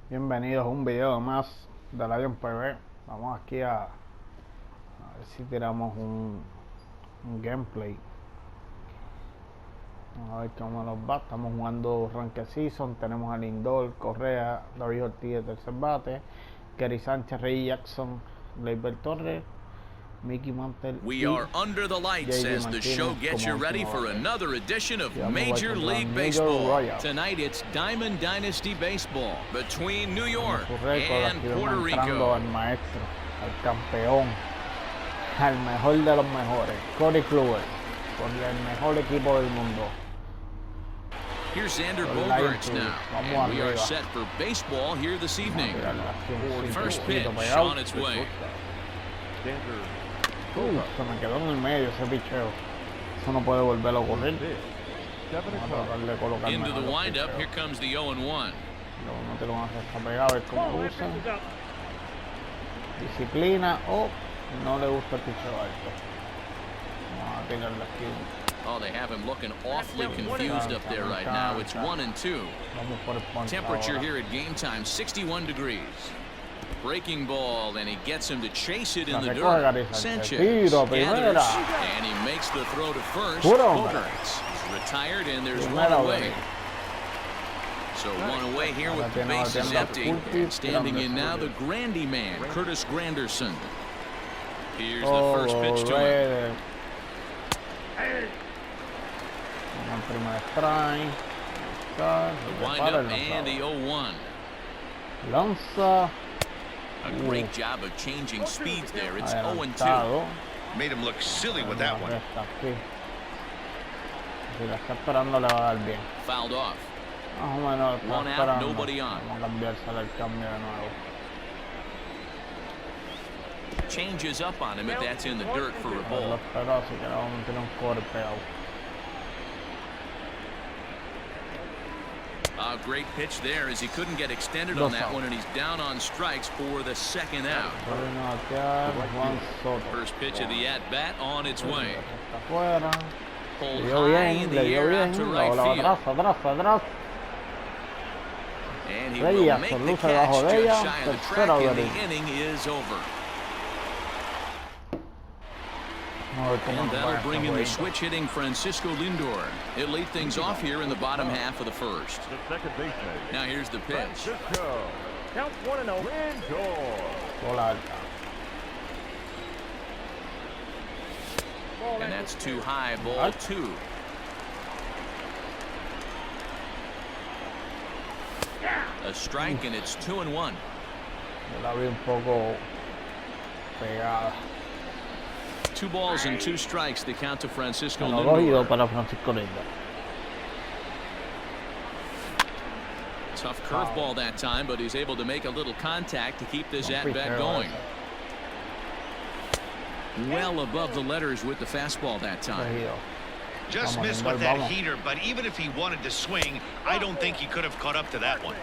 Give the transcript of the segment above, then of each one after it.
Bienvenidos a un video más de LionPB. Vamos aquí a ver si tiramos un gameplay. Vamos a ver cómo nos va. Estamos jugando Rank Season. Tenemos a Lindor, Correa, David Ortiz de tercer bate, Gary Sánchez, Rey Jackson, Leiber Torres, Mickey Mantle. We are under the lights as the show gets you ready for another edition of Major League Baseball. Tonight it's Diamond Dynasty Baseball between New York and Puerto Rico. Al maestro, al campeón, al mejor de los mejores, Corey Kluber, con el mejor equipo del mundo. Here's Xander Bogaerts now, and we are set for baseball here this evening. First pitch on its way. Se me quedó en el medio ese picheo. Eso no puede volverlo a ocurrir. Into the windup, here comes the 0-1. No te lo van a hacer, está pegado, a ver cómo usan. Disciplina o no le gusta el picheo alto. Vamos a tirarle aquí. Oh, they have him looking awfully confused up there right now. It's 1-2. Temperature here at game time, 61 degrees. Breaking ball, and he gets him to chase it in the dirt. Sanchez gathers, and he makes the throw to first. Bogaerts is retired, and there's one away. So one away here with the bases empty. And standing in now, the Grandy man, Curtis Granderson. Here's the first pitch to him. Wind up and the 0-1. Lanza. A great job of changing speeds there. It's 0-2. Made him look silly with that one. Fouled off. One out, nobody on. Changes up on him if that's in the dirt for a ball. A great pitch there as he couldn't get extended on that one, and he's down on strikes for the second out. First pitch of the at-bat on its way. Pulled high in the air out to right field. And he will make the catch just shy of the track, and the inning is over. And that'll bring in the switch-hitting Francisco Lindor. He'll lead things off here in the bottom half of the first. Now here's the pitch. Count 1-0. And that's too high, ball 2. A strike, and it's 2-1. Two balls and two strikes, the count to Francisco Lindor. Tough curveball that time, but he's able to make a little contact to keep this at-bat going. Well above the letters with the fastball that time. Just missed with that heater, but even if he wanted to swing, I don't think he could have caught up to that one.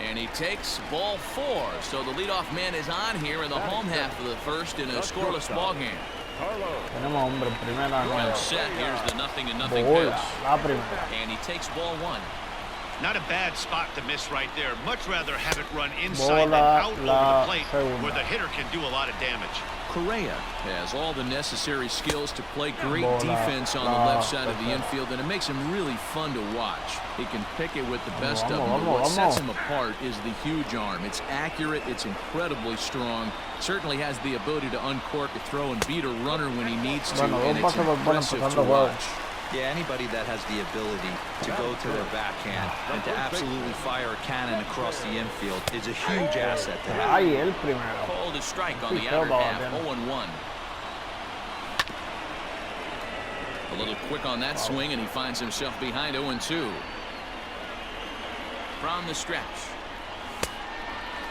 And he takes ball 4, so the leadoff man is on here in the home half of the first in a scoreless ball game. Run set. Here's the 0-0 pitch. And he takes ball 1. Not a bad spot to miss right there. Much rather have it run inside than out over the plate where the hitter can do a lot of damage. Correa has all the necessary skills to play great defense on the left side of the infield, and it makes him really fun to watch. He can pick it with the best of them, but what sets him apart is the huge arm. It's accurate, it's incredibly strong, certainly has the ability to uncork a throw and beat a runner when he needs to, and it's impressive to watch. Yeah, anybody that has the ability to go to their backhand and to absolutely fire a cannon across the infield is a huge asset to have. Called a strike on the outer half, 0-1. A little quick on that swing, and he finds himself behind 0-2. From the stretch.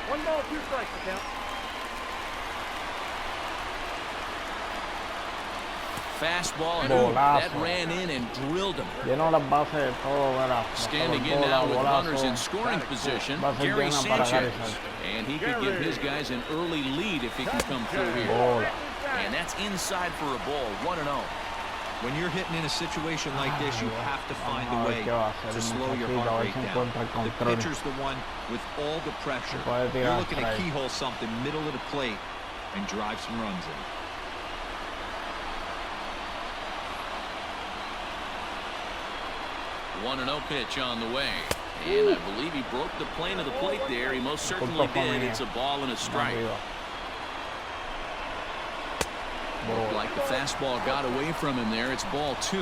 1 ball, 2 strikes, the count. Fastball, and that ran in and drilled him. Standing in now with runners in scoring position, Gary Sanchez. And he could give his guys an early lead if he can come through here. And that's inside for a ball, 1-0. When you're hitting in a situation like this, you have to find a way to slow your heart rate down. The pitcher's the one with all the pressure. You're looking to keyhole something middle of the plate and drive some runs in. 1-0 pitch on the way. And I believe he broke the plane of the plate there. He most certainly did. It's a ball and a strike. Looked like the fastball got away from him there. It's ball 2.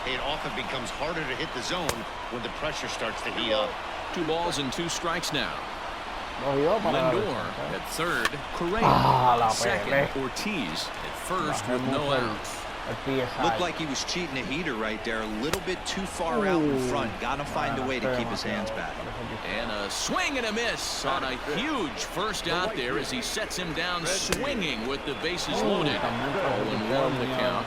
It often becomes harder to hit the zone when the pressure starts to heat up. 2 balls and 2 strikes now. Lindor at third. Correa second. Ortiz at first with no outs. Looked like he was cheating a heater right there. A little bit too far out in front. Got to find a way to keep his hands back. And a swing and a miss on a huge first out there as he sets him down swinging with the bases loaded. 0-1 the count.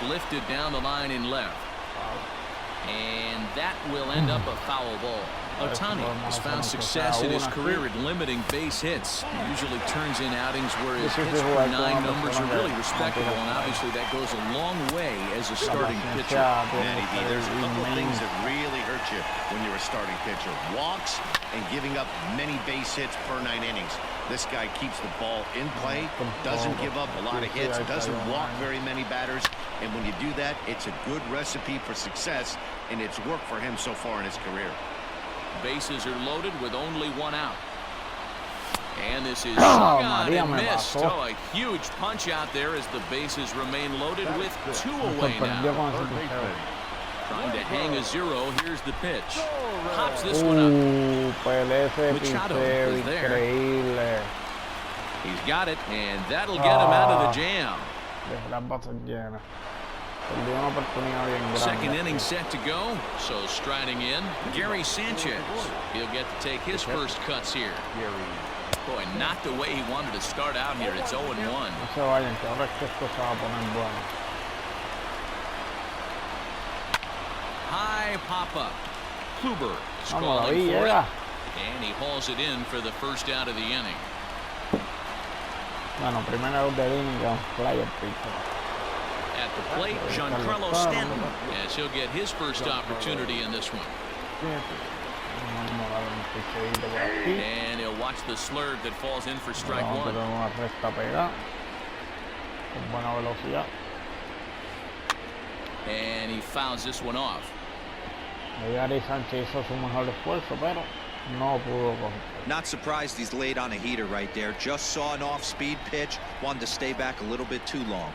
Lifted down the line in left. And that will end up a foul ball. Ohtani has found success in his career at limiting base hits. He usually turns in outings where his hits per 9 numbers are really respectable, and obviously that goes a long way as a starting pitcher. Manny B, there's a couple of things that really hurt you when you're a starting pitcher. Walks and giving up many base hits per 9 innings. This guy keeps the ball in play, doesn't give up a lot of hits, doesn't walk very many batters, and when you do that, it's a good recipe for success, and it's worked for him so far in his career. Bases are loaded with only 1 out. And this is swung and missed. Oh, a huge punch out there as the bases remain loaded with 2 away now. Trying to hang a 0. Here's the pitch. Pops this one up. Machado is there. He's got it, and that'll get him out of the jam. Second inning set to go. So striding in, Gary Sanchez. He'll get to take his first cuts here. Boy, not the way he wanted to start out here. It's 0-1. High pop-up. Kluber is calling for it. And he hauls it in for the first out of the inning. At the plate, Giancarlo Stanton, as he'll get his first opportunity in this one. And he'll watch the slurve that falls in for strike 1. And he fouls this one off. Not surprised he's laid on a heater right there. Just saw an off-speed pitch. Wanted to stay back a little bit too long.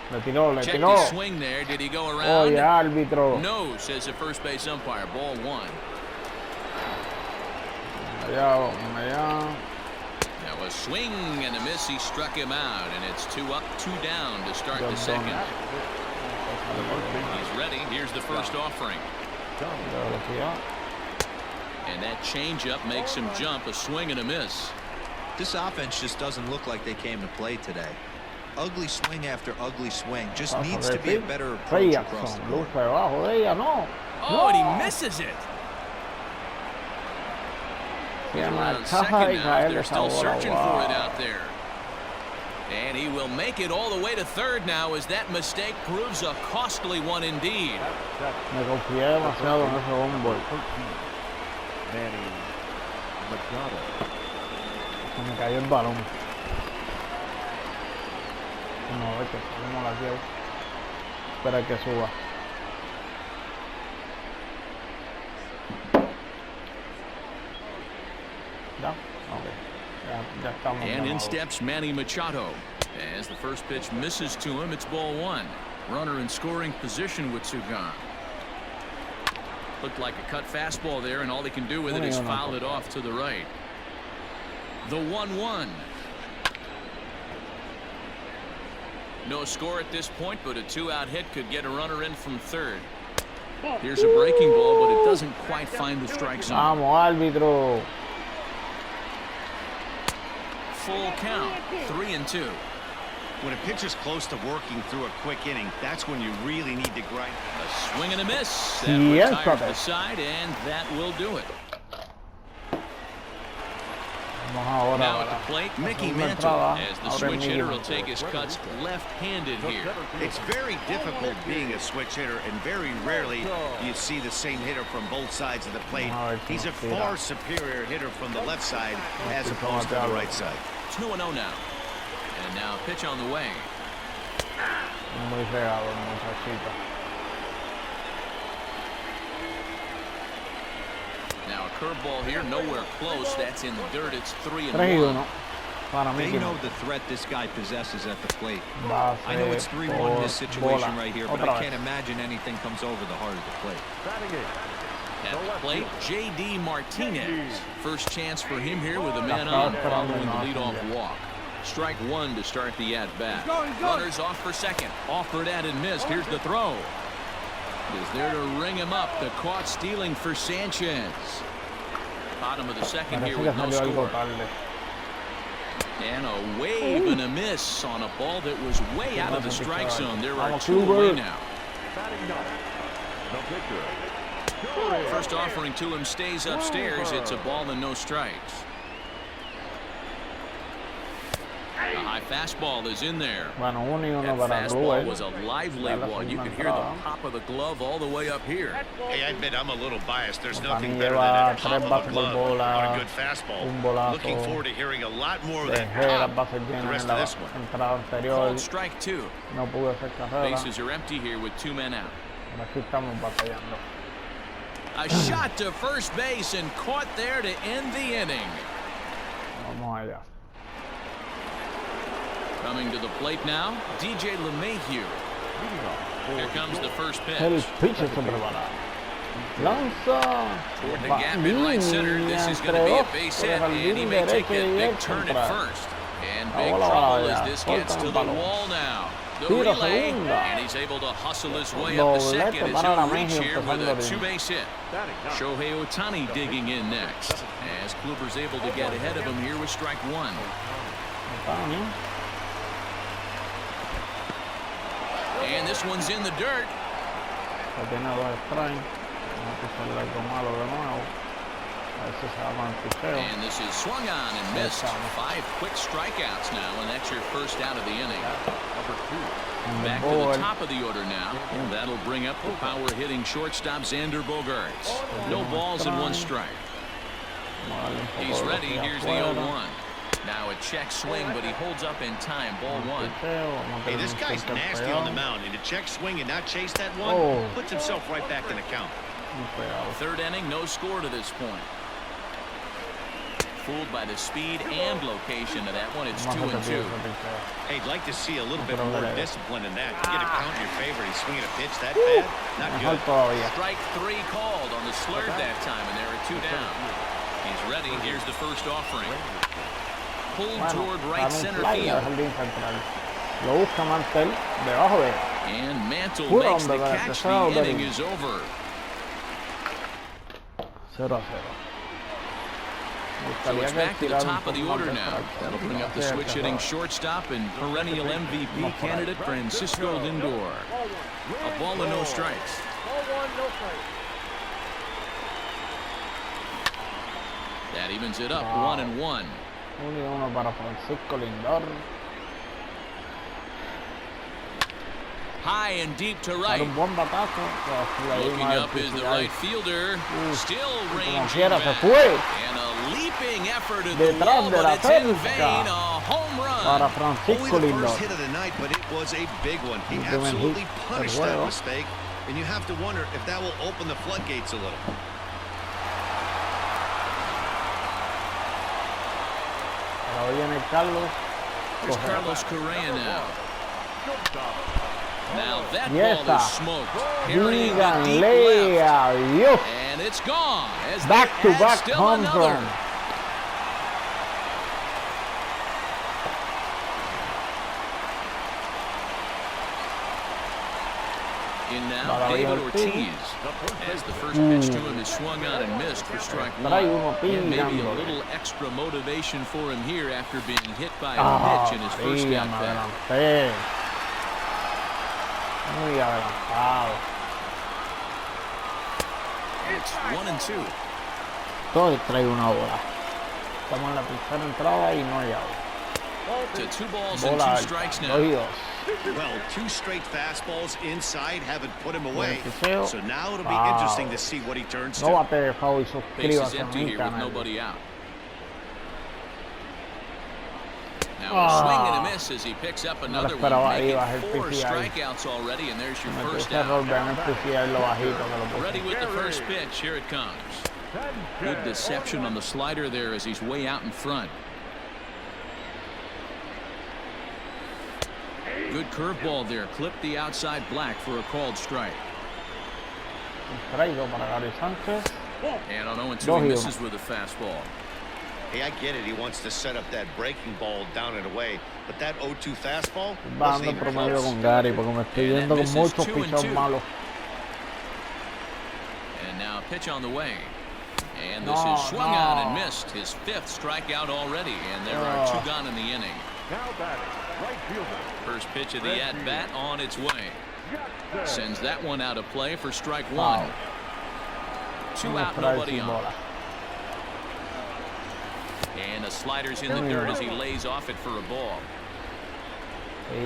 Check his swing there. Did he go around? No, says the first base umpire. Ball 1. Now a swing and a miss. He struck him out, and it's 2 up, 2 down to start the second. He's ready. Here's the first offering. And that changeup makes him jump. A swing and a miss. This offense just doesn't look like they came to play today. Ugly swing after ugly swing. Just needs to be a better approach across the board. Oh, and he misses it. Second now, they're still searching for it out there. And he will make it all the way to third now as that mistake proves a costly one indeed. Espera que suba. And in steps Manny Machado. As the first pitch misses to him, it's ball 1. Runner in scoring position with Sugan. Looked like a cut fastball there, and all he can do with it is foul it off to the right. The 1-1. No score at this point, but a 2-out hit could get a runner in from third. Here's a breaking ball, but it doesn't quite find the strike zone. Árbitro. Full count, 3-2. When a pitcher's close to working through a quick inning, that's when you really need to grind. A swing and a miss. That retires the side, and that will do it. Now at the plate, Mickey Mantle, as the switch hitter will take his cuts left-handed here. It's very difficult being a switch hitter, and very rarely you see the same hitter from both sides of the plate. He's a far superior hitter from the left side as opposed to the right side. It's 2-0 now. And now a pitch on the way. Muy regado, muchachito. Now a curveball here, nowhere close. That's in the dirt. It's 3-1. They know the threat this guy possesses at the plate. I know it's 3-1 in this situation right here, but I can't imagine anything comes over the heart of the plate. At the plate, J.D. Martinez. First chance for him here with a man on following the leadoff walk. Strike one to start the at-bat. Runners off for second. Offered at and missed. Here's the throw. Is there to ring him up. The caught stealing for Sanchez. Bottom of the second here with no score. And a wave and a miss on a ball that was way out of the strike zone. There are two away now. First offering to him stays upstairs. It's a ball and no strikes. A high fastball is in there. That fastball was a lively one. You could hear the pop of the glove all the way up here. Hey, I admit I'm a little biased. There's nothing better than a pop of a glove on a good fastball. Looking forward to hearing a lot more of that pop the rest of this one. Called strike two. Bases are empty here with two men out. A shot to first base and caught there to end the inning. Coming to the plate now, DJ LeMahieu. Here comes the first pitch. Toward the gap in right center. This is going to be a base hit, and he may take that big turn at first. And big trouble as this gets to the wall now. The relay, and he's able to hustle his way up the second as he'll reach here with a two-base hit. Shohei Ohtani digging in next, as Kluber's able to get ahead of him here with strike one. And this one's in the dirt. And this is swung on and missed. 5 quick strikeouts now, and that's your first out of the inning. Back to the top of the order now. And that'll bring up the power-hitting shortstop Xander Bogaerts. No balls and 1 strike. He's ready. Here's the 0-1. Now a check swing, but he holds up in time. Ball 1. Hey, this guy's nasty on the mound. And to check swing and not chase that one, puts himself right back in the count. Third inning, no score to this point. Fooled by the speed and location of that one. It's 2-2. Hey, I'd like to see a little bit more discipline in that. To get a count in your favor, he's swinging a pitch that bad. Not good. Strike 3 called on the slurve that time, and there are 2 down. He's ready. Here's the first offering. Pulled toward right center field. And Mantle makes the catch. The inning is over. 0-0. So it's back to the top of the order now. That'll bring up the switch-hitting shortstop and perennial MVP candidate Francisco Lindor. A ball and no strikes. That evens it up, 1-1. 1-1 para Francisco Lindor. High and deep to right. Looking up is the right fielder. Still ranging back. And a leaping effort at the wall, but it's in vain. A home run. Para Francisco Only the Lindor. first hit of the night, but it was a big one. He absolutely punished that mistake, and you have to wonder if that will open the floodgates a little. Here's Carlos Correa now. Now that ball is smoked. Carrying the deep left. And it's gone. As back-to-back home run. In now, David Ortiz. As the first pitch to him is swung on and missed for strike 1. And maybe a little extra motivation for him here after being hit by a pitch in his first at-bat. Muy adelantado. It's 1-2. Todo trae una bola. Estamos en la tercera entrada y no hay out. To 2 balls and 2 strikes now. Well, 2 straight fastballs inside haven't put him away. So now it'll be interesting to see what he turns to. No bate, Fabi, Base is suscríbase a empty mi here with canal. nobody out. Now a swing and a miss as he picks up another one. Making 4 strikeouts already, and there's your first out. Ready with the first pitch. Here it comes. Good deception on the slider there as he's way out in front. Good curveball there. Clipped the outside black for a called strike. And on 0-2 he misses with a fastball. Hey, I get it. He wants to set up that breaking ball down and away, but that 0-2 fastball wasn't even close. Con Gary, porque me estoy viendo con muchos pichos malos. And now a pitch on the way. And this is swung on and missed. His 5th strikeout already, and there are 2 gone in the inning. Now batting, right fielder. First pitch of the at-bat on its way. Sends that one out of play for strike 1. 2 out, nobody on. And the slider's in the dirt as he lays off it for a ball.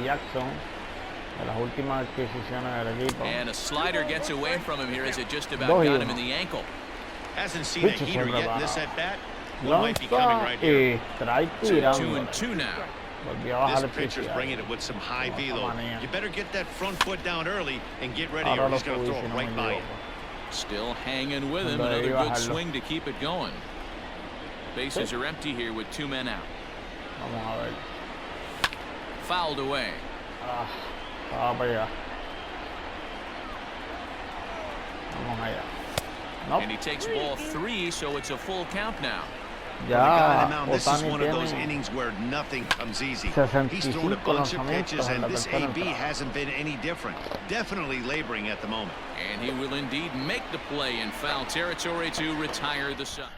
Jackson, de las últimas adquisiciones del equipo. And a slider gets away from him here as it just about got him in the ankle. Hasn't seen a heater yet in this at-bat. One might be coming right here. 2-2 now. This pitcher's bringing it with some high velo. You better get that front foot down early and get ready, or he's going to throw it right by you. Still hanging with him. Another good swing to keep it going. Bases are empty here with 2 men out. Fouled away. And he takes ball 3, so it's a full count now. This is one of those innings where nothing comes easy. He's thrown a bunch of pitches, and this AB hasn't been any different. Definitely laboring at the moment. And he will indeed make the play in foul territory to retire the side.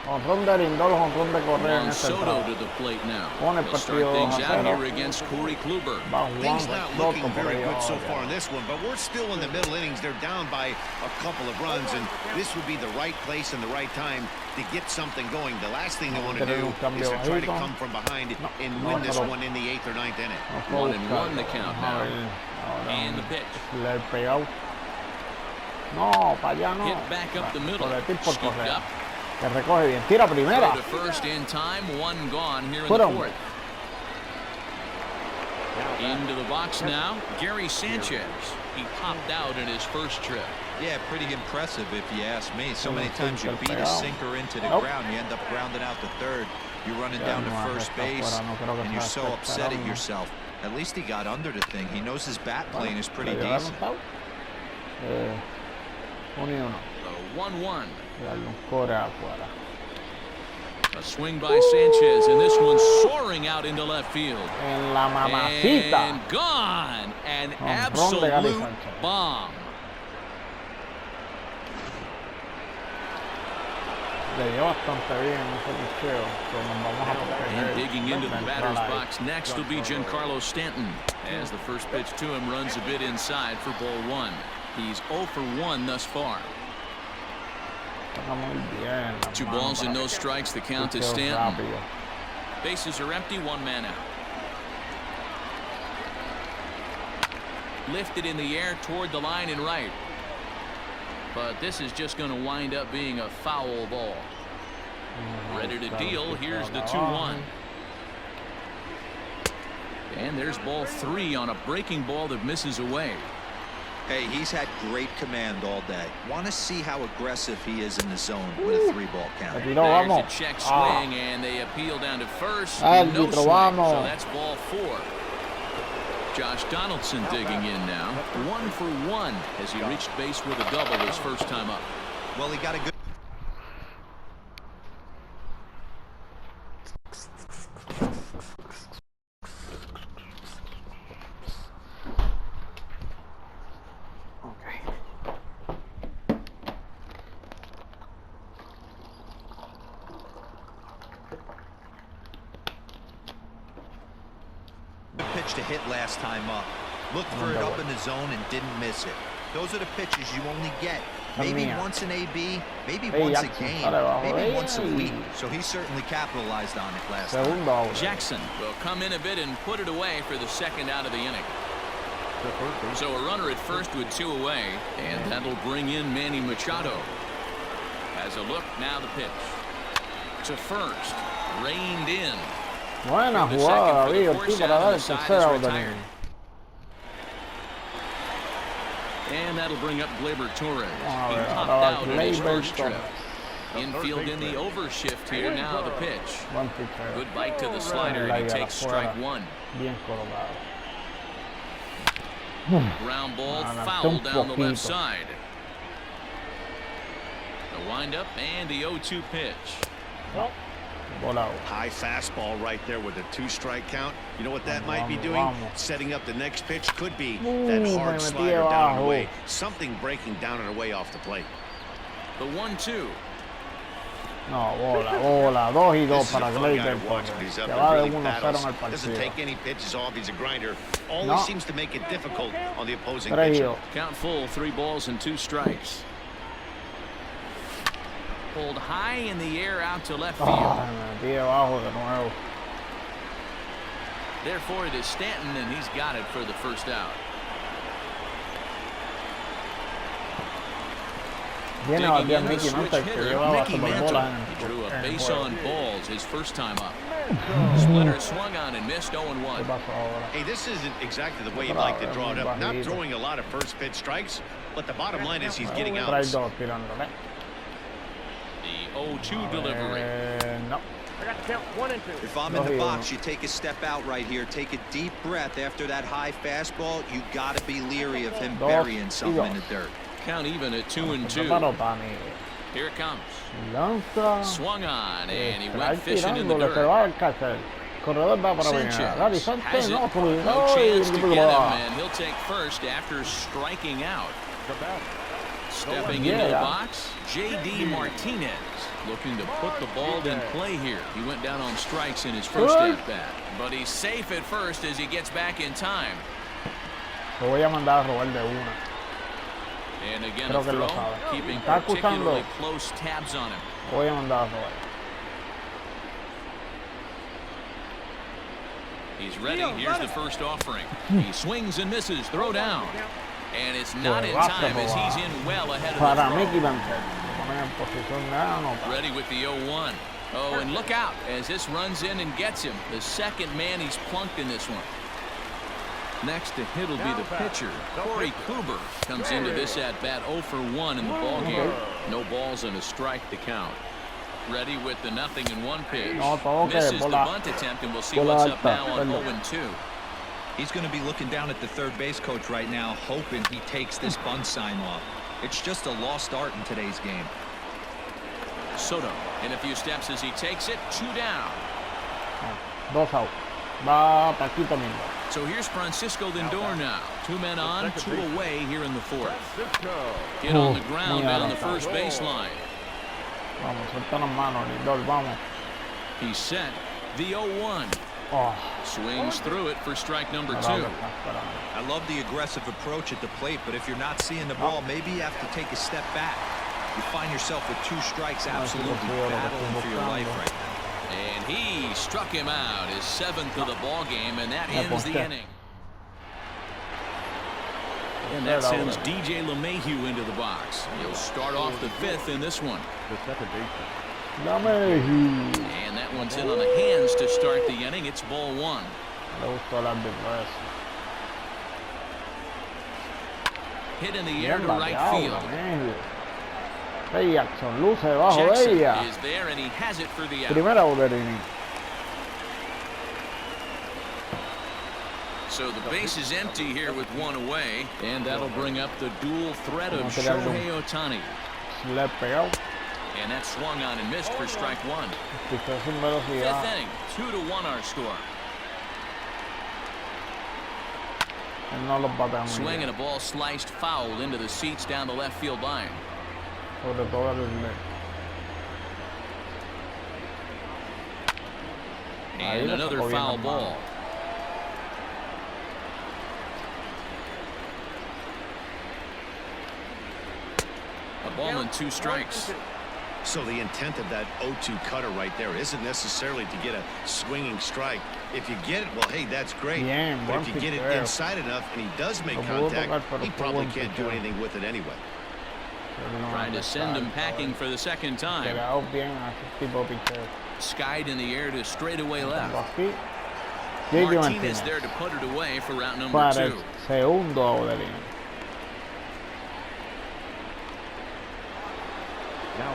Honrón de Lindor, honrón de Correa en esta Soto entrada. to the plate now. Pone el He'll start partido things 2-0. out here against Corey Kluber. Things not looking very good so far in this one, but we're still in the middle innings. They're down by a couple of runs, and this would be the right place and the right time to get something going. The last thing they want to do is to try to come from behind and win this one in the 8th or 9th inning. 1-1 the count now. And the pitch. Le he pegado. No, para allá no. Hit back up the middle. Scooped up. Que recoge bien. Tira primera. Throw to first in time. 1 gone here in the 4th. Into the box now. Gary Sanchez. He popped out in his first trip. Yeah, pretty impressive if you ask me. So many times you beat a sinker into the ground, you end up grounding out to third. You're running down to first base, and you're so upset at yourself. At least he got under the thing. He knows his bat playing is pretty decent. 1-1. 1-1. afuera. A swing by Sanchez, and this one's soaring out into left field. En la mamacita. And gone. An absolute bomb. Le dio bastante bien ese picheo. And digging into the batter's box next will be Giancarlo Stanton, as the first pitch to him runs a bit inside for ball 1. He's 0 for 1 thus far. 2 balls and no strikes. The count is Stanton. Bases are empty. 1 man out. Lifted in the air toward the line and right. But this is just going to wind up being a foul ball. Ready to deal. Here's the 2-1. And there's ball 3 on a breaking ball that misses away. Hey, he's had great command all day. Want to see how aggressive he is in the zone with a 3-ball count. There's a check swing, and they appeal down to first. No swing, so that's ball 4. Josh Donaldson digging in now. 1 for 1 as he reached base with a double his first time up. Well, he got a good... pitch to hit last time up. Looked for it up in the zone and didn't miss it. Those are the pitches you only get maybe once an AB, maybe once a game, maybe once a week. So he certainly capitalized on it last time. Jackson will come in a bit and put it away for the second out of the inning. So a runner at first with 2 away, and that'll bring in Manny Machado. As a look, now the pitch. To first, reined in. Buena jugada, David Ortiz para dar el tercero out. And that'll bring up Gleyber Torres. He popped out in his first trip. Infield in the overshift here. Now the pitch. Good bite to the slider, and he takes strike 1. Ground ball foul down the left side. The windup and the 0-2 pitch. High fastball right there with a 2-strike count. You know what that might be doing? Setting up the next pitch. Could be that hard slider down and away. Something breaking down and away off the plate. The 1-2. No, bola, 2-2 para Gleyber. Se va de 1-0 en el partido. Doesn't take any pitches off. He's a grinder. Always seems to make it difficult on the opposing pitcher. Count full, 3 balls and 2 strikes. Pulled high in the air out to left field. Therefore, it is Stanton, and he's got it for the first out. Digging in the switch hitter, Mickey Mantle. He drew a base on balls his first time up. Splitter swung on and missed 0-1. Hey, this isn't exactly the way you'd like to draw it up. Not throwing a lot of first pitch strikes, but the bottom line is he's getting out. The 0-2 delivery. No. I got to count 1 and 2. If I'm in the box, you take a step out right here. Take a deep breath after that high fastball. You got to be leery of him burying something in the dirt. Count even at 2-2. Here it comes. Swung on, and he went fishing in the dirt. Sanchez has it. No chance to get him, and he'll take first after striking out. Stepping into the box, J.D. Martinez, looking to put the ball in play here. He went down on strikes in his first at-bat, but he's safe at first as he gets back in time. And again, a throw, keeping particularly close tabs on him. He's ready. Here's the first offering. He swings and misses. Throw down. And it's not in time as he's in well ahead of the throw. Ready with the 0-1. Oh, and look out as this runs in and gets him. The second man he's plunked in this one. Next to hit will be the pitcher. Corey Kluber comes into this at-bat 0 for 1 in the ballgame. No balls and a strike to count. Ready with the 0-1 pitch. Misses the bunt attempt, and we'll see what's up now on 0-2. He's going to be looking down at the third base coach right now, hoping he takes this bunt sign off. It's just a lost art in today's game. Soto in a few steps as he takes it. 2 down. 2 out. Va Paquito Mingo. So here's Francisco Lindor now. 2 men on, 2 away here in the 4th. Hit on the ground down the first baseline. Vamos, suelta las manos, Lindor, vamos. He's set. The 0-1. Swings through it for strike number 2. I love the aggressive approach at the plate, but if you're not seeing the ball, maybe you have to take a step back. You find yourself with 2 strikes, absolutely battling for your life right now. And he struck him out, his 7th of the ball game, and that ends the inning. And that sends DJ LeMahieu into the box. He'll start off the 5th in this one. And that one's in on the hands to start the inning. It's ball 1. Hit in the air to right field. Jackson luce debajo de ella. Is there and he has it for the out. Primera inning. So the base is empty here with 1 away, and that'll bring up the dual threat of Shohei Ohtani. Le pegó. And that swung on and missed for strike 1. 5th inning, 2-1 our score. Swing and a ball sliced foul into the seats down the left field line. And another foul ball. A ball and 2 strikes. So the intent of that 0-2 cutter right there isn't necessarily to get a swinging strike. If you get it, well, hey, that's great. But if you get it inside enough and he does make contact, he probably can't do anything with it anyway. Trying to send him packing for the second time. Skied in the air to straightaway left. Martinez there to put it away for route number 2.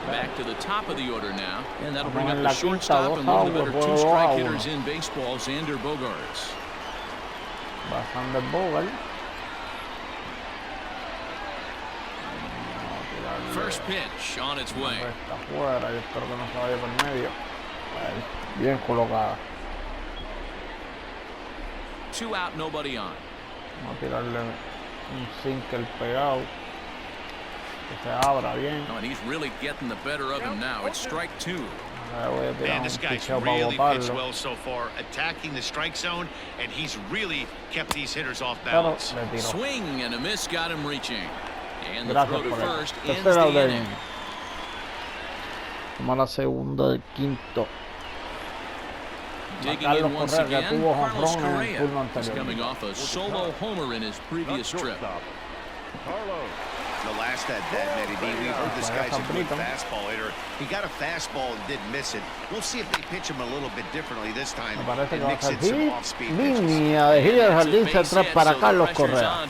Back to the top of the order now, and that'll bring up the shortstop and one of the better 2-strike hitters in baseball, Xander Bogaerts. First pitch on its way. Bien colocada. 2 out, nobody on. Vamos a tirarle un sinker pegado. Que se abra bien. Oh, and he's really getting the better of him now. It's strike 2. Man, this guy's really pitched well so far, attacking the strike zone, and he's really kept these hitters off balance. Swing and a miss got him reaching. And the throw to first ends the inning. Toma la segunda del quinto. Digging in once again, Carlos Correa is coming off a solo homer in his previous trip. The last at that, Matty D, we've heard this guy's a good fastball hitter. He got a fastball and did miss it. We'll see if they pitch him a little bit differently this time and mix in some off-speed pitches. Línea de gira del jardín central para Carlos Correa.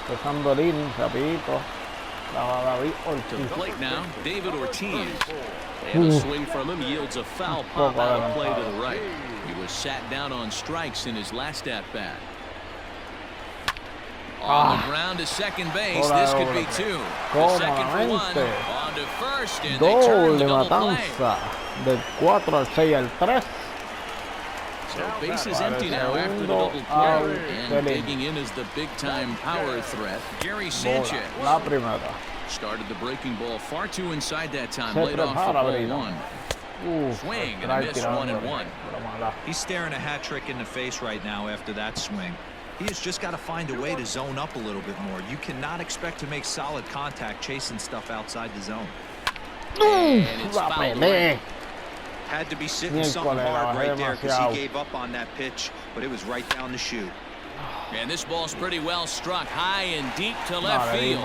Empezando el inning, rapidito. To the plate now, David Ortiz. And a swing from him yields a foul pop out of play to the right. He was sat down on strikes in his last at-bat. On the ground to second base, this could be 2. The second for 1, on to first, and they turn the double play. Del 4 al 6 al 3. So base is empty now after the double play, and digging in is the big-time power threat, Gary Sanchez. La primera. Started the breaking ball far too inside that time, laid off for ball 1. Swing and a miss, 1-1. He's staring a hat trick in the face right now after that swing. He has just got to find a way to zone up a little bit more. You cannot expect to make solid contact chasing stuff outside the zone. And it's fouled away. Had to be sitting something hard right there because he gave up on that pitch, but it was right down the chute. And this ball's pretty well struck high and deep to left field.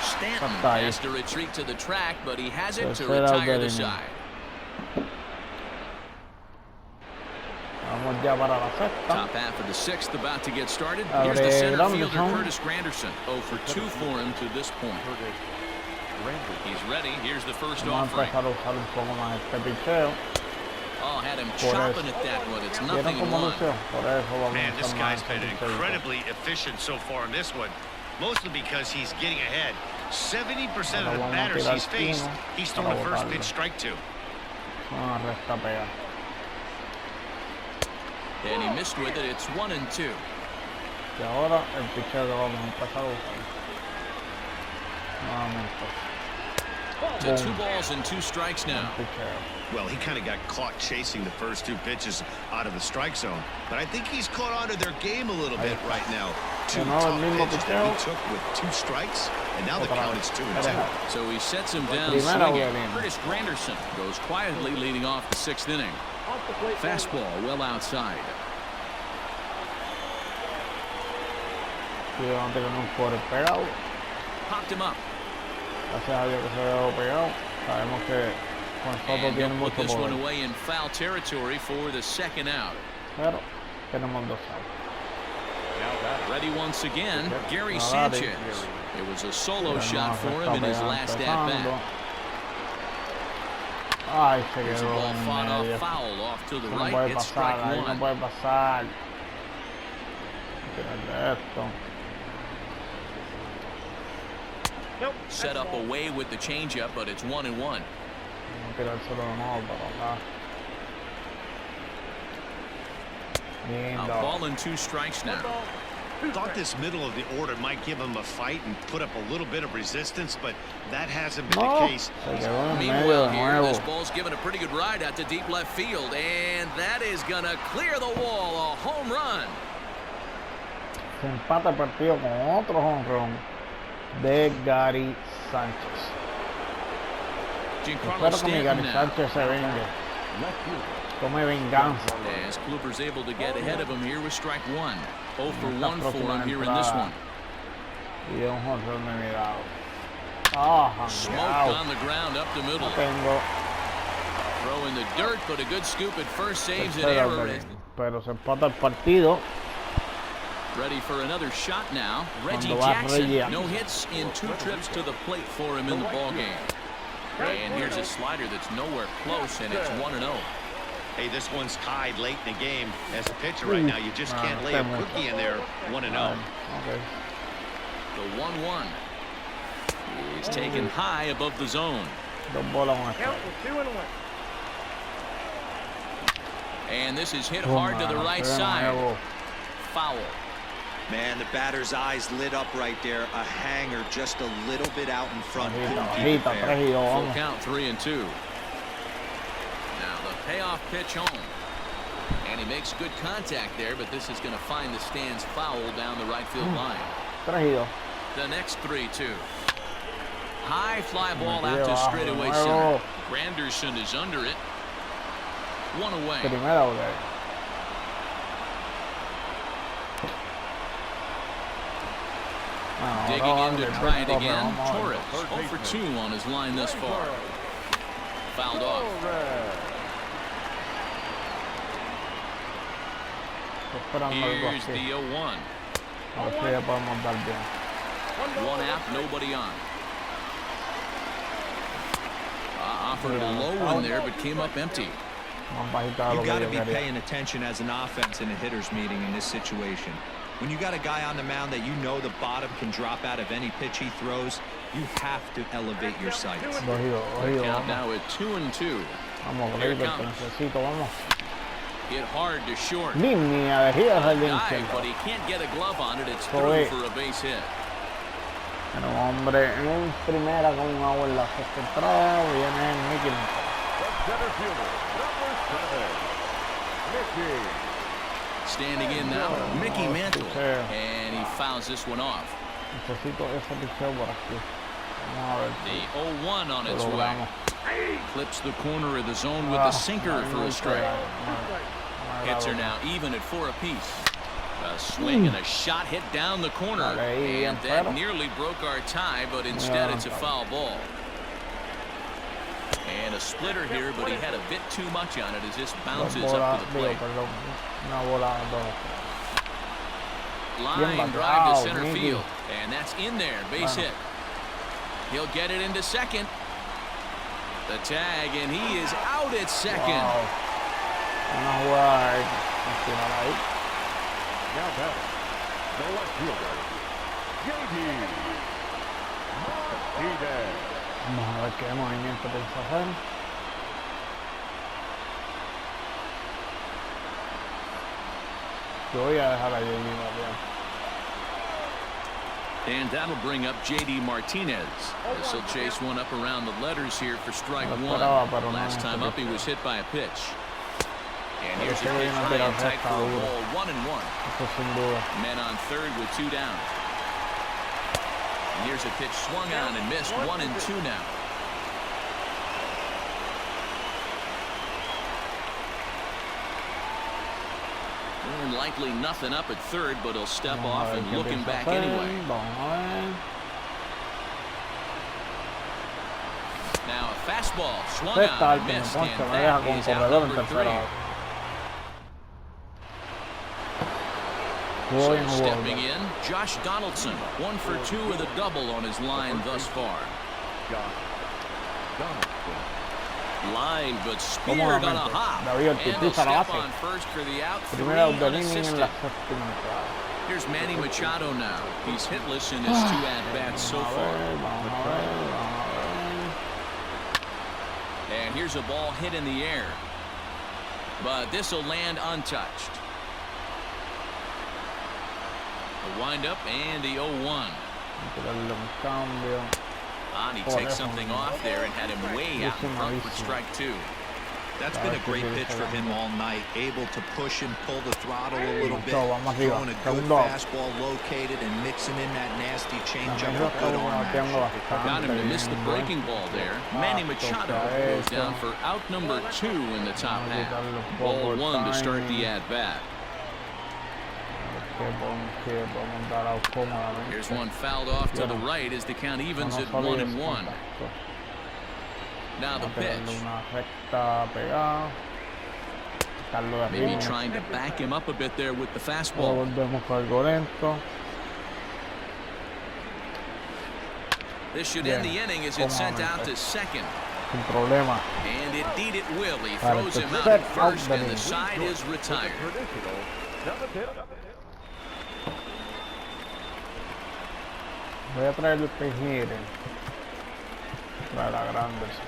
Stanton has to retreat to the track, but he has it to retire the side. Top half of the 6th about to get started. Here's the center fielder, Curtis Granderson. 0 for 2 for him to this point. He's ready. Here's the first offering. Oh, had him chopping at that one. It's 0-1. Man, this guy's been incredibly efficient so far in this one. Mostly because he's getting ahead. 70% of the batters he's faced, he's thrown a first pitch strike to. And he missed with it. It's 1-2. To 2 balls and 2 strikes now. Well, he kind of got caught chasing the first 2 pitches out of the strike zone. But I think he's caught on to their game a little bit right now. 2 tough pitches that he took with 2 strikes, and now the count is 2-2. So he sets him down swinging. Curtis Granderson goes quietly leading off the 6th inning. Fastball well outside. Popped him up. And he'll put this one away in foul territory for the 2nd out. Ready once again, Gary Sanchez. It was a solo shot for him in his last at-bat. Here's a ball fought off foul off to the right. It's strike 1. Set up away with the changeup, but it's 1-1. A ball and 2 strikes now. Thought this middle of the order might give him a fight and put up a little bit of resistance, but that hasn't been the case. Meanwhile, here, this ball's given a pretty good ride out to deep left field, and that is going to clear the wall. A home run. Se empata el partido con otro jonrón de Gary Sánchez. Espero que mi Gary Sánchez se venga. Tome venganza. As Kluber's able to get ahead of him here with strike one. 0 for 1 for him here in this one. Y un jonrón de mirado. Ah, smoked on the ground up the middle. Throw in the dirt, but a good scoop at first saves an error. Pero se empata el partido. Ready for another shot now. Reggie Jackson. No hits in 2 trips to the plate for him in the ball game. And here's a slider that's nowhere close, and it's 1-0. Hey, this one's tied late in the game. As a pitcher right now, you just can't lay a cookie in there. 1-0. Okay. The 1-1 is taken high above the zone. And this is hit hard to the right side. Foul. Man, the batter's eyes lit up right there. A hanger just a little bit out in front. Full count 3-2. Now the payoff pitch home. And he makes good contact there, but this is going to find the stands foul down the right field line. The next 3-2. High fly ball out to straightaway center. Granderson is under it. 1 away. Digging in to try it again. Torres 0 for 2 on his line thus far. Fouled off. Here's the 0-1. One out, nobody on. Offered a low one there, but came up empty. You've got to be paying attention as an offense in a hitter's meeting in this situation. When you got a guy on the mound that you know the bottom can drop out of any pitch he throws, you have to elevate your sights. Count now at 2-2. Here it comes. Hit hard to short. High, but he can't get a glove on it. It's through for a base hit. Pero hombre, en primera con una bola entrada viene Mickey. Standing in now, Mickey Mantle, and he fouls this one off. Necesito ese picheo por aquí. The 0-1 on its way. Clips the corner of the zone with the sinker for a strike. Hits are now even at 4 apiece. A swing and a shot hit down the corner, and that nearly broke our tie, but instead it's a foul ball. And a splitter here, but he had a bit too much on it as this bounces up to the plate. Line drive to center field, and that's in there, base hit. He'll get it into second. The tag, and he is out at second. Now back, the left fielder, J.D. Martinez. Vamos a ver qué movimiento piensa hacer. Yo voy a dejar a J.D. Martinez. And that'll bring up J.D. Martinez. This will chase one up around the letters here for strike one. Last time up he was hit by a pitch. And here's a pitch high and tight for a ball, 1-1. Men on third with 2 down. And here's a pitch swung on and missed, 1-2 now. And likely nothing up at third, but he'll step off and look him back anyway. Now a fastball swung on and missed, and that is out number 3. So stepping in, Josh Donaldson, 1 for 2 with a double on his line thus far. Line, but speared on a hop, and they'll step on first for the out, 3 unassisted. Here's Manny Machado now. He's hitless in his 2 at-bats so far. And here's a ball hit in the air, but this will land untouched. The windup and the 0-1. He takes something off there and had him way out in front for strike 2. That's been a great pitch for him all night. Able to push and pull the throttle a little bit. Throwing a good fastball located and mixing in that nasty changeup with good arm action. Got him to miss the breaking ball there. Manny Machado goes down for out number 2 in the top half. Ball 1 to start the at-bat. Here's one fouled off to the right as the count evens at 1-1. Now the pitch. Maybe trying to back him up a bit there with the fastball. This should end the inning as it's sent out to second. And indeed it will. He throws him out at first and the side is retired. Voy a traer el Tejire para Granderson.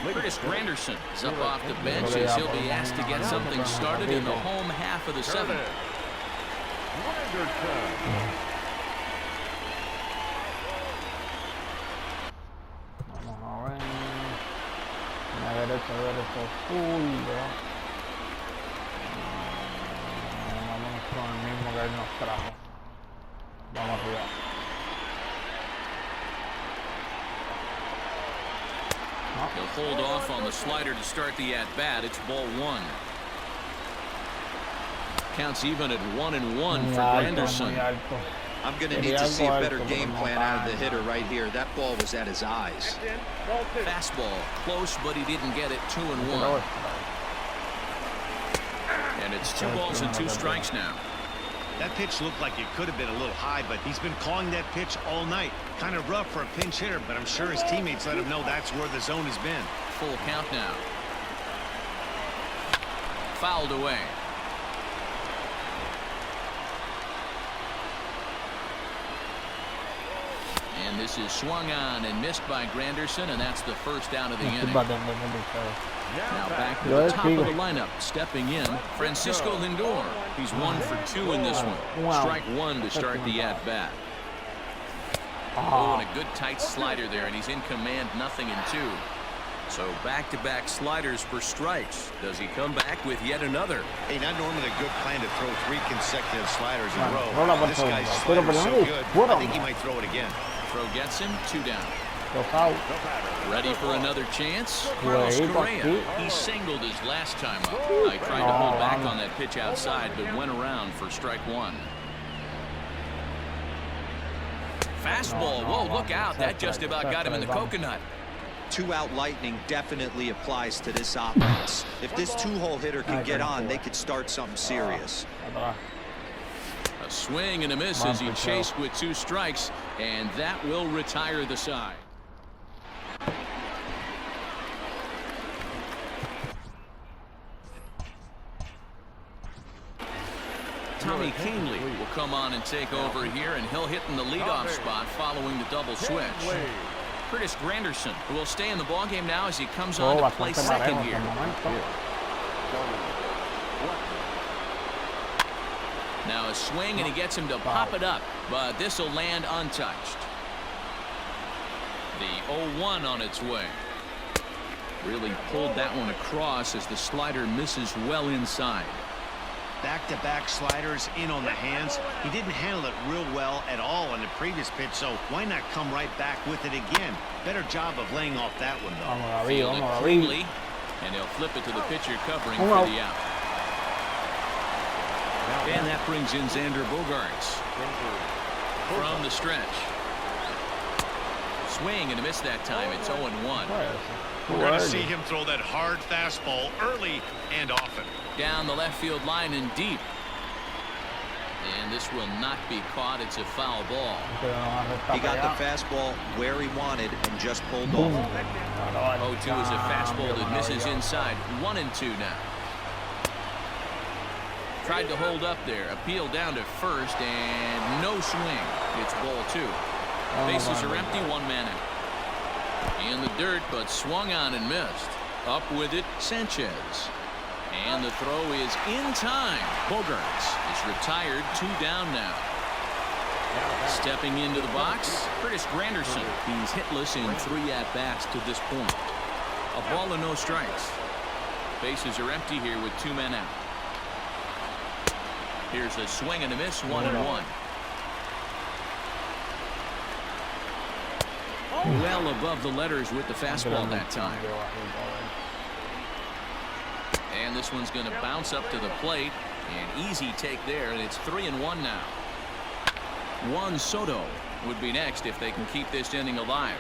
Curtis Granderson is up off the bench as he'll be asked to get something started in the home half of the 7th. Vamos a ver. La derecha zurdo. Vamos con el mismo que él nos trajo. Vamos arriba. He'll hold off on the slider to start the at-bat. It's ball 1. Counts even at 1-1 for Granderson. I'm going to need to see a better game plan out of the hitter right here. That ball was at his eyes. Fastball close, but he didn't get it. 2-1. And it's 2 balls and 2 strikes now. That pitch looked like it could have been a little high, but he's been calling that pitch all night. Kind of rough for a pinch hitter, but I'm sure his teammates let him know that's where the zone has been. Full count now. Fouled away. And this is swung on and missed by Granderson, and that's the first out of the inning. Now back to the top of the lineup, stepping in, Francisco Lindor. He's 1 for 2 in this one. Strike 1 to start the at-bat. Oh, and a good tight slider there, and he's in command, 0-2. So back-to-back sliders for strikes. Does he come back with yet another? Hey, not normally a good plan to throw 3 consecutive sliders in a row. This guy's slider is so good, I think he might throw it again. Throw gets him, 2 down. Ready for another chance? Carlos Correa. He singled his last time up. I tried to hold back on that pitch outside, but went around for strike 1. Fastball. Whoa, look out. That just about got him in the coconut. 2-out lightning definitely applies to this offense. If this 2-hole hitter can get on, they could start something serious. A swing and a miss as he chased with 2 strikes, and that will retire the side. Tommy Kahnle will come on and take over here, and he'll hit in the leadoff spot following the double switch. Curtis Granderson, who will stay in the ballgame now as he comes on to play second here. Now a swing, and he gets him to pop it up, but this will land untouched. The 0-1 on its way. Really pulled that one across as the slider misses well inside. Back-to-back sliders in on the hands. He didn't handle it real well at all on the previous pitch, so why not come right back with it again? Better job of laying off that one, though. Field it cleanly, and he'll flip it to the pitcher covering for the out. And that brings in Xander Bogaerts from the stretch. Swing and a miss that time. It's 0-1. We're going to see him throw that hard fastball early and often. Down the left field line and deep. And this will not be caught. It's a foul ball. He got the fastball where he wanted and just pulled off. 0-2 is a fastball that misses inside. 1-2 now. Tried to hold up there. Appeal down to first and no swing. It's ball 2. Bases are empty. 1 man out. In the dirt, but swung on and missed. Up with it, Sanchez. And the throw is in time. Bogaerts is retired. 2 down now. Stepping into the box, Curtis Granderson. He's hitless in 3 at-bats to this point. A ball and no strikes. Bases are empty here with 2 men out. Here's a swing and a miss, 1-1. Well above the letters with the fastball that time. And this one's going to bounce up to the plate. An easy take there, and it's 3-1 now. Juan Soto would be next if they can keep this inning alive.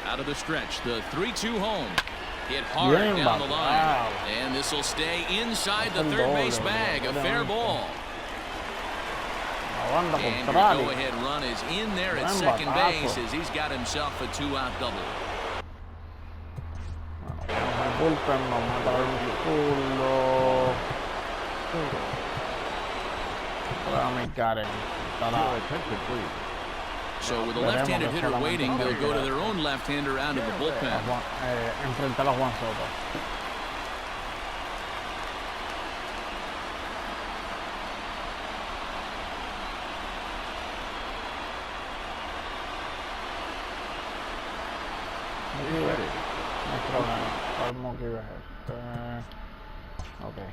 Out of the stretch, the 3-2 home. Hit hard down the line. And this will stay inside the third base bag. A fair ball. And your go-ahead run is in there at second base as he's got himself a 2-out double. So with a left-handed hitter waiting, they'll go to their own left-hander out of the bullpen. Enfrentar a Juan Soto. Okay.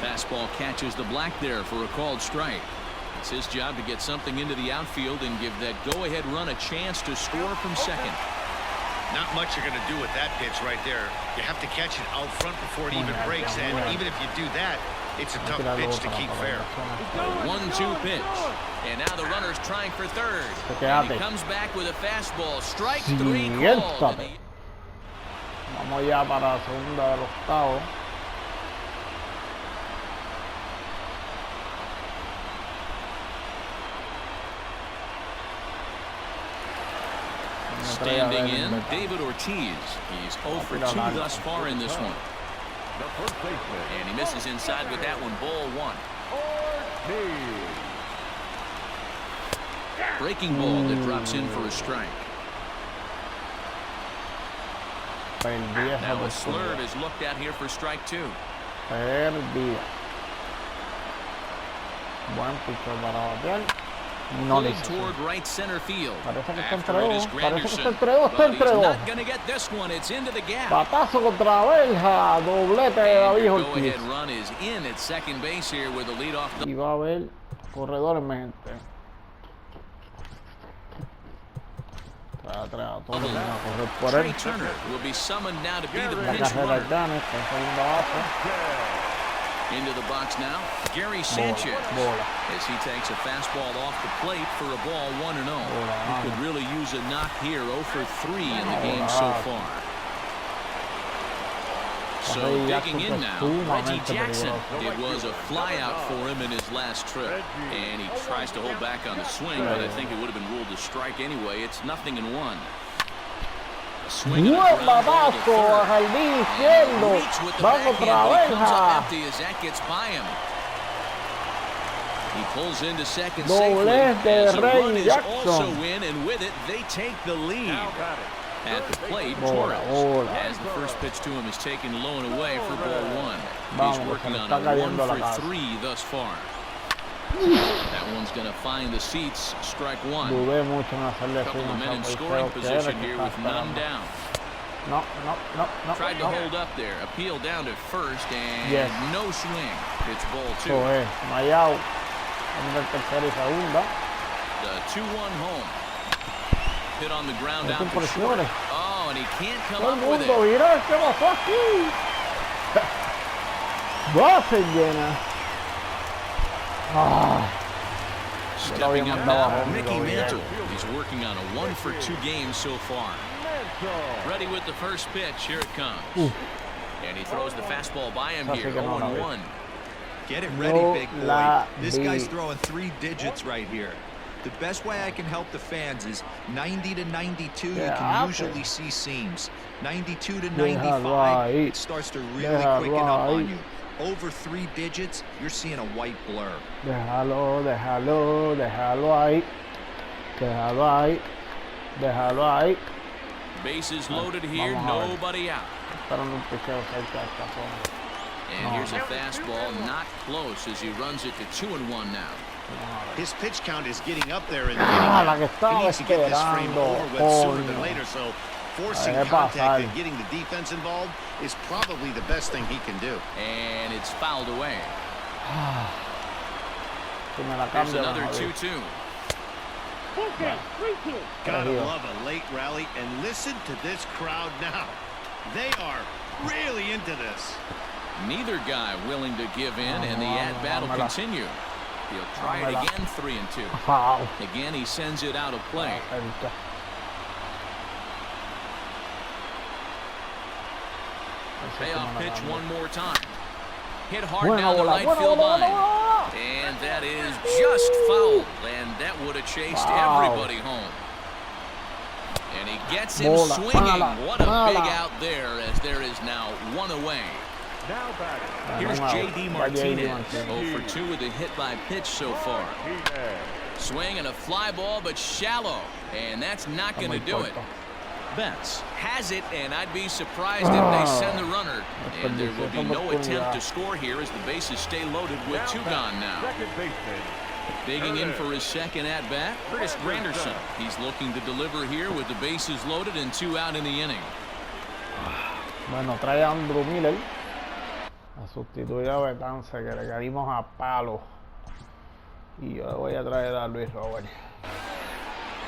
Fastball catches the black there for a called strike. It's his job to get something into the outfield and give that go-ahead run a chance to score from second. Not much you're going to do with that pitch right there. You have to catch it out front before it even breaks, and even if you do that, it's a tough pitch to keep fair. 1-2 pitch. And now the runner's trying for third. And he comes back with a fastball. Strike 3 called. Vamos ya para la segunda del octavo. Standing in, David Ortiz. He's 0 for 2 thus far in this one. And he misses inside with that one. Ball 1. Breaking ball that drops in for a strike. Now a slurve is looked at here for strike 2. Toward right center field. After it is Granderson, but he's not going to get this one. It's into the gap. Batazo contra Belja, doblete de David Ortiz. The go-ahead run is in at second base here with a leadoff. Y va a haber corredores, mi gente. Trey Turner will be summoned now to be the pinch runner. Into the box now, Gary Sanchez, as he takes a fastball off the plate for a ball 1-0. He could really use a knock here, 0 for 3 in the game so far. So digging in now, Reggie Jackson. It was a flyout for him in his last trip. And he tries to hold back on the swing, but I think it would have been ruled a strike anyway. It's 0-1. Buen batazo a jardín izquierdo. Vamos otra vez. He pulls into second Doblete de Reggie Jackson. Also in, and with it, they take the lead. At the plate, Torres, as the first pitch to him is taken low and away for ball 1. He's working on a 1 for 3 thus far. That one's going to find the seats. Strike 1. A couple of men in scoring position here with none down. Tried to hold up there. Appeal down to first, and no swing. It's ball 2. The 2-1 home. Hit on the ground out for short. Oh, and he can't come up with it. Mira, ¿qué pasó aquí? Base llena. Stepping up now, Mickey Mantle. He's working on a 1 for 2 games so far. Ready with the first pitch. Here it comes. And he throws the fastball by him here. 0-1. Get it ready, big boy. This guy's throwing 3 digits right here. The best way I can help the fans is 90 to 92. You can usually see seams. 92 to 95, it starts to really quicken up on you. Over 3 digits, you're seeing a white blur. Déjalo ahí. Déjalo ahí. Bases loaded here, nobody out. And here's a fastball, not close as he runs it to 2-1 now. His pitch count is getting up there in the inning. He needs to get this frame over with sooner than later, so forcing contact and getting the defense involved is probably the best thing he can do. And it's fouled away. There's another 2-2. Gotta love a late rally, and listen to this crowd now. They are really into this. Neither guy willing to give in, and the at-bat will continue. He'll try it again, 3-2. Again, he sends it out of play. Payoff pitch one more time. Hit hard down the right field line. And that is just foul. And that would have chased everybody home. And he gets him swinging. What a big out there, as there is now one away. Here's J.D. Martinez. 0 for 2 with a hit by pitch so far. Swing and a fly ball, but shallow. And that's not going to do it. Betts has it, and I'd be surprised if they send the runner. And there will be no attempt to score here as the bases stay loaded with 2 gone now. Digging in for his second at-bat, Curtis Granderson. He's looking to deliver here with the bases loaded and 2 out in the inning. Bueno, trae a Andrew Miller a sustituir a Betance, que le caímos a palo. Y yo le voy a traer a Luis Robert.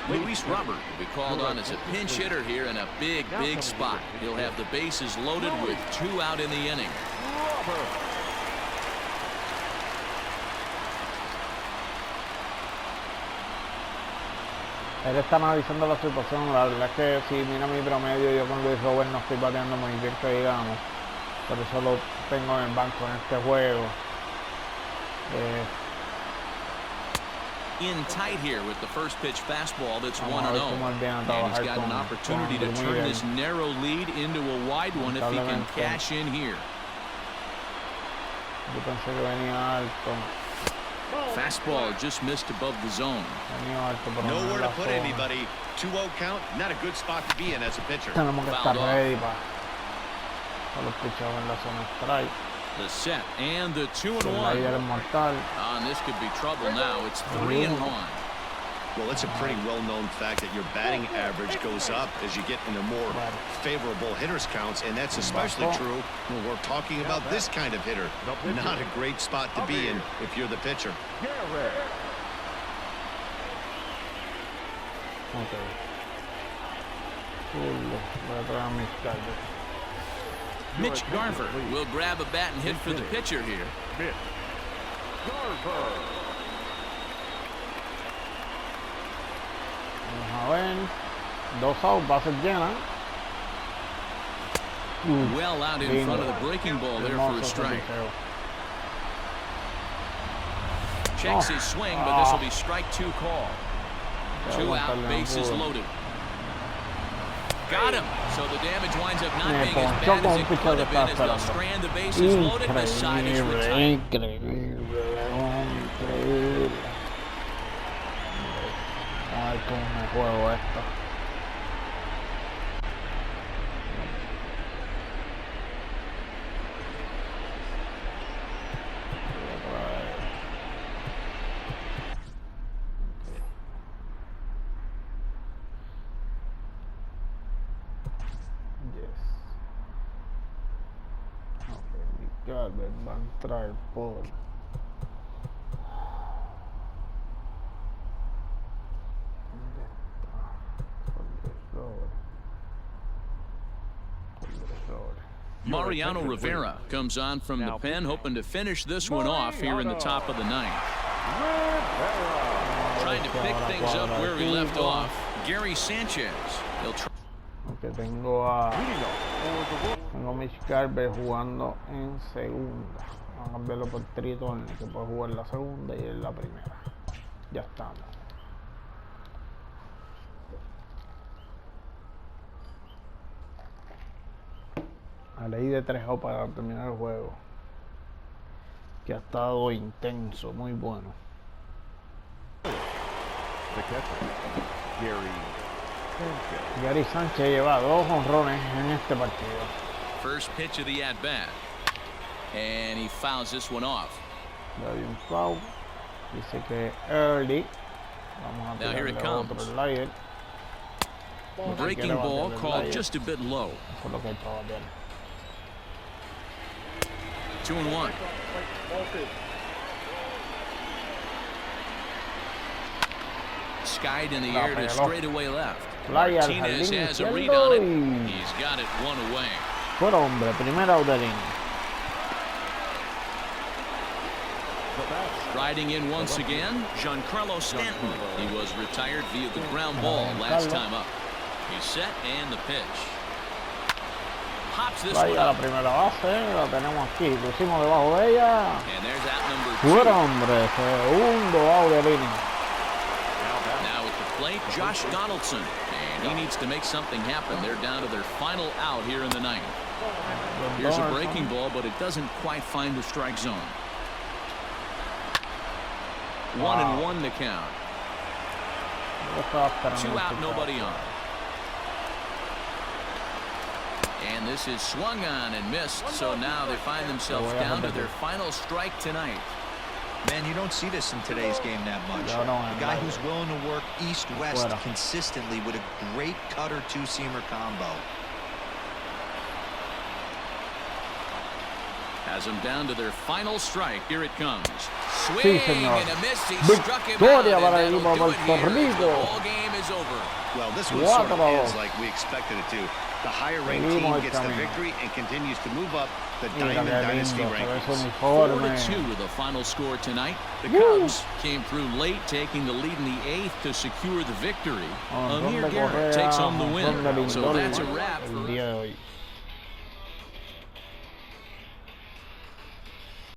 Luis Robert will be called on as a pinch hitter here in a big spot. He'll have the bases loaded with 2 out in the inning. Él está analizando la situación. La verdad es que si mira mi promedio, yo con Luis Robert no estoy bateando muy bien, que digamos. Por eso lo tengo en el banco en este juego. In tight here with the first pitch fastball that's 1-0. And he's got an opportunity to turn this narrow lead into a wide one if he can cash in here. Yo pensé que venía alto. Fastball just missed above the zone. Nowhere to put anybody. 2-0 count, not a good spot to be in as a pitcher. Tenemos que estar ready para los pichados en la zona strike. The set and the 2-1. And this could be trouble now. It's 3-1. Well, it's a pretty well-known fact that your batting average goes up as you get into more favorable hitters counts, and that's especially true when we're talking about this kind of hitter. Not a great spot to be in if you're the pitcher. Mitch Garver will grab a bat and hit for the pitcher here. Vamos a ver. 2 outs, bases llenas. Well out in front of the breaking ball there for a strike. Checks his swing, but this will be strike 2 call. 2 out, bases loaded. Got him. So the damage winds up not being as bad as it could have been as they'll strand the bases loaded and the side is retired. Ay, cómo me juego esto. Garber va a entrar por Mariano Rivera comes on from the pen, hoping to finish this one off here in the top of the 9th. Trying to pick things up where he left off. Gary Sanchez. He'll try. Aunque tengo Mitch Garber jugando en segunda. Vamos a cambiarlo por Triton, que puede jugar la segunda y en la primera. Ya estamos. A ley de 3 outs para terminar el juego, que ha estado intenso, muy bueno. Gary Sánchez lleva 2 jonrones en este partido. First pitch of the at bat, and he fouls this one off. Le dio un foul. Dice que early. Vamos a Now here it tirarle comes. otro slider. Breaking ball called just a bit low. Eso es lo que hay para batear. 2-1. Skied in the air to straightaway left. Martinez has a read on it. He's got it one away. Por hombre, primera out del inning. Riding in once again, Giancarlo Stanton. He was retired via the ground ball last time up. He's set and the pitch. Pops this one Vaya la up. primera base, la tenemos aquí, pusimos debajo de ella. And there's out number 2. Por hombre, segundo out del inning. Now at the plate, Josh Donaldson. And he needs to make something happen. They're down to their final out here in the ninth. Here's a breaking ball, but it doesn't quite find the strike zone. 1-1 to count. 2 out, nobody on. And this is swung on and missed, so now they find themselves down to their final strike tonight. Man, you don't see this in today's game that much. A guy who's willing to work east-west consistently with a great cutter two-seamer combo. Has them down to their final strike. Here it comes. Swing and a miss. He struck him out, and that'll do it here. The ball game is over. Well, this one sort of ends like we expected it to. The higher-ranked team gets the victory and continues to move up the Diamond Dynasty rankings. 4-2 the final score tonight. The Cubs came through late, taking the lead in the 8th to secure the victory. Amir Garrett takes home the win. So that's a wrap for